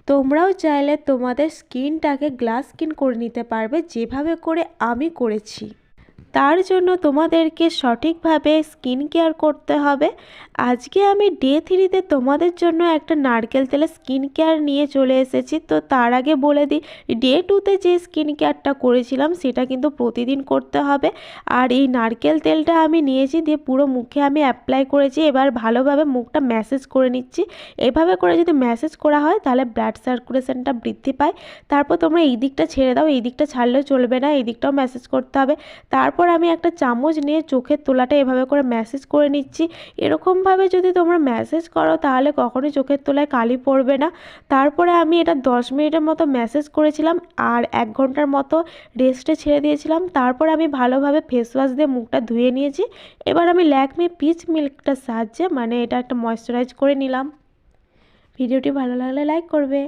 তোমরাও চাইলে তোমাদের স্কিনটাকে গ্লাস স্কিন করে নিতে পারবে, যেভাবে করে আমি করেছি। তার জন্য তোমাদেরকে সঠিকভাবে স্কিন কেয়ার করতে হবে। আজকে আমি ডে 3তে তোমাদের জন্য একটা নারকেল তেলের স্কিন কেয়ার নিয়ে চলে এসেছি। তো তার আগে বলে দিই, ডে 2তে যে স্কিন কেয়ারটা করেছিলাম সেটা কিন্তু প্রতিদিন করতে হবে। আর এই নারকেল তেলটা আমি নিয়েছি, দিয়ে পুরো মুখে আমি অ্যাপ্লাই করেছি। এবার ভালোভাবে মুখটা ম্যাসেজ করে নিচ্ছি। এভাবে করে যদি ম্যাসেজ করা হয় তাহলে ব্লাড সার্কুলেশনটা বৃদ্ধি পায়। তারপর তোমরা এই দিকটা ছেড়ে দাও, এই দিকটা ছাড়লেও চলবে না, এই দিকটাও ম্যাসেজ করতে হবে। তারপর আমি একটা চামচ নিয়ে চোখের তলাটা এভাবে করে ম্যাসেজ করে নিচ্ছি। এরকমভাবে যদি তোমরা ম্যাসেজ করো তাহলে কখনোই চোখের তলায় কালি পড়বে না। তারপরে আমি এটা 10 মিনিটের মতো ম্যাসেজ করেছিলাম আর 1 ঘন্টার মতো রেস্টে ছেড়ে দিয়েছিলাম। তারপর আমি ভালোভাবে ফেস ওয়াশ দিয়ে মুখটা ধুয়ে নিয়েছি। এবার আমি ল্যাকমে পিচ মিল্কটার সাহায্যে এটা একটা ময়েশ্চারাইজ করে নিলাম। ভিডিওটি ভালো লাগলে লাইক করবে।